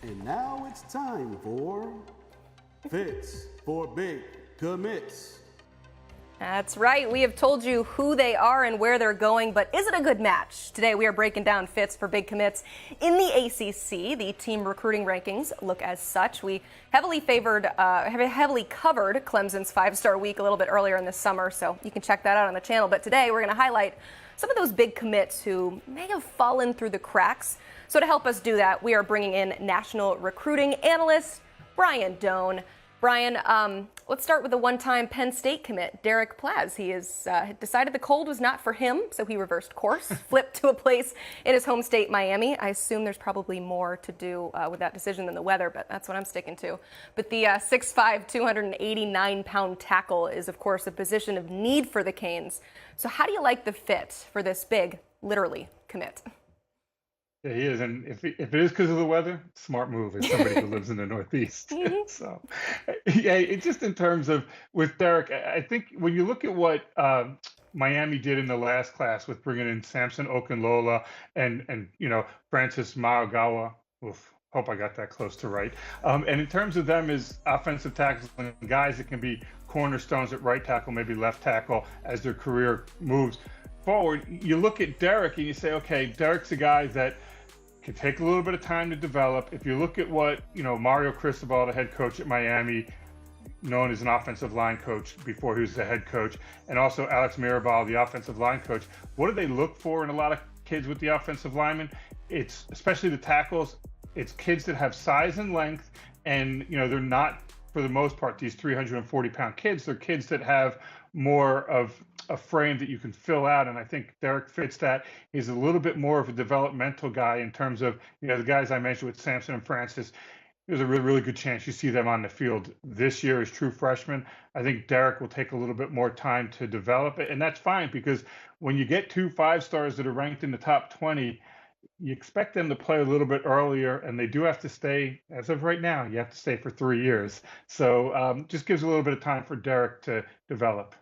And now it's time for Fits for Big Commits. That's right. We have told you who they are and where they're going, but is it a good match? Today we are breaking down fits for big commits in the ACC. The team recruiting rankings look as such. We heavily covered Clemson's five-star week a little bit earlier in the summer, so you can check that out on the channel. But today we're going to highlight some of those big commits who may have fallen through the cracks. So to help us do that, we are bringing in national recruiting analyst Brian Dohn. Brian, let's start with the one-time Penn State commit, Deryc Plazz. He has decided the cold was not for him, so he reversed course, flipped to a place in his home state, Miami. I assume there's probably more to do with that decision than the weather, but that's what I'm sticking to. But the 6'5", 289-pound tackle is, of course, a position of need for the Canes. So how do you like the fit for this big, literally, commit? Yeah, he is, and if it is because of the weather, smart move as somebody who lives in the Northeast. So, yeah, it just in terms of with Deryc, I think when you look at what Miami did in the last class with bringing in Samson Okunlola and Francis Maugawa. Oof, hope I got that close to right. And in terms of them as offensive tackles and guys that can be cornerstones at right tackle, maybe left tackle as their career moves forward, you look at Deryc and you say, okay, Deric's a guy that can take a little bit of time to develop. If you look at what, Mario Cristobal, the head coach at Miami, known as an offensive line coach before he was the head coach, and also Alex Mirabal, the offensive line coach, what do they look for in a lot of kids with the offensive linemen? It's especially the tackles. It's kids that have size and length, and they're not, for the most part, these 340-pound kids. They're kids that have more of a frame that you can fill out, and I think Deryc fits that. He's a little bit more of a developmental guy in terms of the guys I mentioned with Samson and Francis. There's a really, really good chance you see them on the field this year as true freshmen. I think Deryc will take a little bit more time to develop it, and that's fine because when you get 2 5-stars that are ranked in the top 20, you expect them to play a little bit earlier, and they do have to stay, as of right now, you have to stay for 3 years. So just gives a little bit of time for Deryc to develop.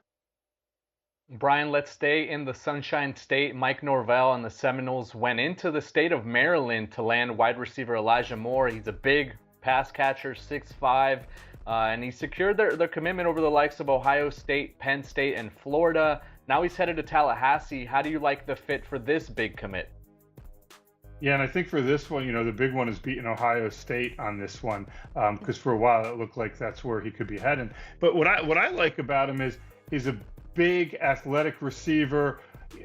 Brian, let's stay in the Sunshine State. Mike Norvell and the Seminoles went into the state of Maryland to land wide receiver Elijah Moore. He's a big pass catcher, 6'5", and he secured their commitment over the likes of Ohio State, Penn State, and Florida. Now he's headed to Tallahassee. How do you like the fit for this big commit? Yeah, and I think for this one, the big one is beating Ohio State on this one, because for a while it looked like that's where he could be heading. But what I like about him is he's a big athletic receiver.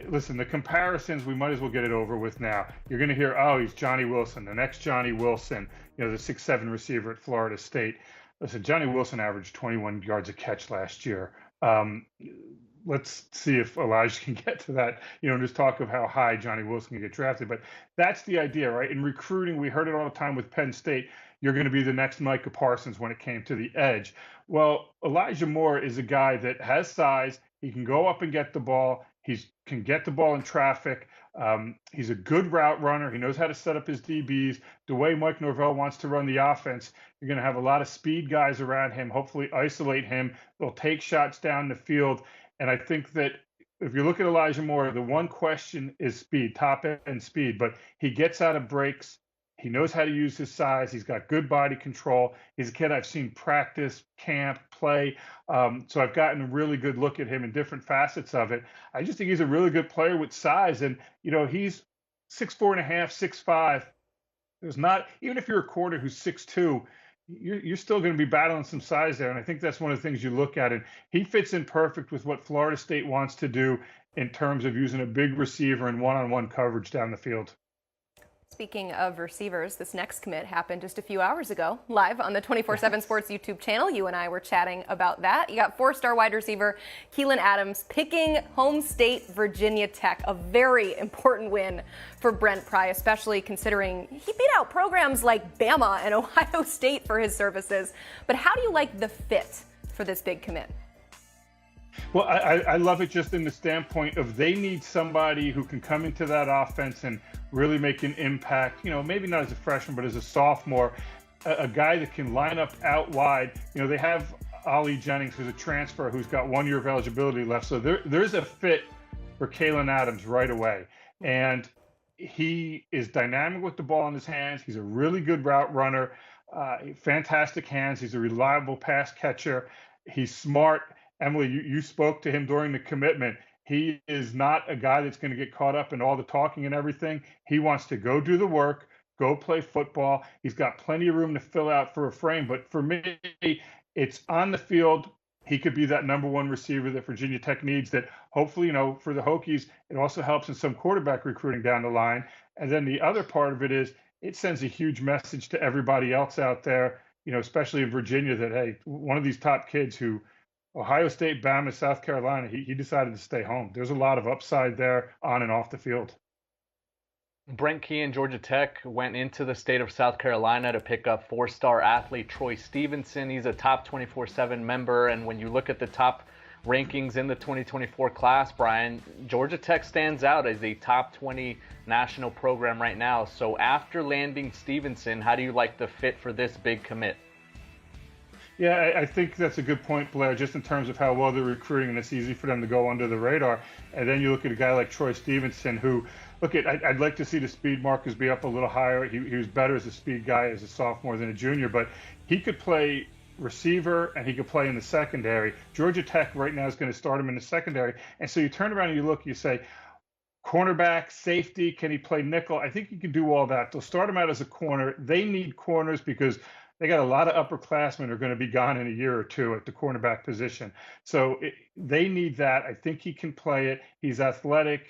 Listen, the comparisons, we might as well get it over with now. You're going to hear, oh, he's Johnny Wilson, the next Johnny Wilson, the 6'7" receiver at Florida State. Listen, Johnny Wilson averaged 21 yards a catch last year. Let's see if Elijah can get to that. There's talk of how high Johnny Wilson can get drafted, but that's the idea, right? In recruiting, we heard it all the time with Penn State. You're going to be the next Micah Parsons when it came to the edge. Well, Elijah Moore is a guy that has size. He can go up and get the ball. He can get the ball in traffic. He's a good route runner. He knows how to set up his DBs. The way Mike Norvell wants to run the offense, you're going to have a lot of speed guys around him, hopefully isolate him. They'll take shots down the field. And I think that if you look at Elijah Moore, the one question is speed, top end speed, but he gets out of breaks. He knows how to use his size. He's got good body control. He's a kid I've seen practice, camp, play. So I've gotten a really good look at him in different facets of it. I just think he's a really good player with size. And, he's 6'4.5", 6'5". There's not, even if you're a quarter who's 6'2", you're still going to be battling some size there. And I think that's one of the things you look at. And he fits in perfect with what Florida State wants to do in terms of using a big receiver and one-on-one coverage down the field. Speaking of receivers, this next commit happened just a few hours ago, live on the 24/7 Sports YouTube channel. You and I were chatting about that. You got 4-star wide receiver Keylen Adams picking home state Virginia Tech, a very important win for Brent Pry, especially considering he beat out programs like Bama and Ohio State for his services. But how do you like the fit for this big commit? Well, I love it just in the standpoint of they need somebody who can come into that offense and really make an impact, maybe not as a freshman, but as a sophomore, a guy that can line up out wide. They have Ollie Jennings, who's a transfer, who's got 1 year of eligibility left. So there's a fit for Keylen Adams right away. And he is dynamic with the ball in his hands. He's a really good route runner, fantastic hands. He's a reliable pass catcher. He's smart. Emily, you spoke to him during the commitment. He is not a guy that's going to get caught up in all the talking and everything. He wants to go do the work, go play football. He's got plenty of room to fill out for a frame. But for me, it's on the field. He could be that number one receiver that Virginia Tech needs, that hopefully, for the Hokies, it also helps in some quarterback recruiting down the line. And then the other part of it is it sends a huge message to everybody else out there, especially in Virginia, that, hey, one of these top kids who Ohio State, Bama, South Carolina, he decided to stay home. There's a lot of upside there on and off the field. Brent Key and Georgia Tech went into the state of South Carolina to pick up four-star athlete Troy Stevenson. He's a top 24/7 member, and when you look at the top rankings in the 2024 class, Brian, Georgia Tech stands out as a top 20 national program right now. So after landing Stevenson, how do you like the fit for this big commit? Yeah, I think that's a good point, Blair, just in terms of how well they're recruiting, and it's easy for them to go under the radar. And then you look at a guy like Troy Stevenson, who, I'd like to see the speed markers be up a little higher. He was better as a speed guy as a sophomore than a junior, but he could play receiver and he could play in the secondary. Georgia Tech right now is going to start him in the secondary. And so you turn around and you look, you say, cornerback, safety, can he play nickel? I think he can do all that. They'll start him out as a corner. They need corners because they got a lot of upperclassmen who are going to be gone in a year or two at the cornerback position. So they need that. I think he can play it. He's athletic.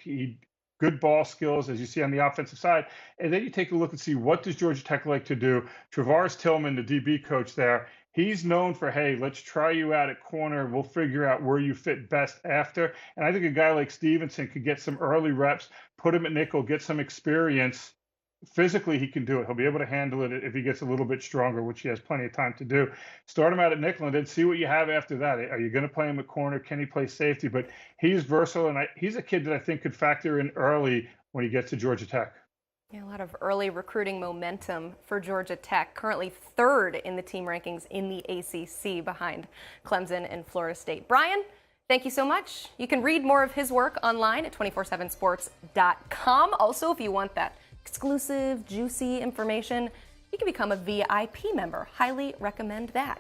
Good ball skills, as you see on the offensive side. And then you take a look and see, what does Georgia Tech like to do? Travaris Tillman, the DB coach there, he's known for, hey, let's try you out at corner. We'll figure out where you fit best after. And I think a guy like Stevenson could get some early reps, put him at nickel, get some experience. Physically, he can do it. He'll be able to handle it if he gets a little bit stronger, which he has plenty of time to do. Start him out at nickel and then see what you have after that. Are you going to play him at corner? Can he play safety? But he's versatile, and he's a kid that I think could factor in early when he gets to Georgia Tech. Yeah, a lot of early recruiting momentum for Georgia Tech, currently third in the team rankings in the ACC behind Clemson and Florida State. Brian, thank you so much. You can read more of his work online at 247sports.com. Also, if you want that exclusive, juicy information, you can become a VIP member. Highly recommend that.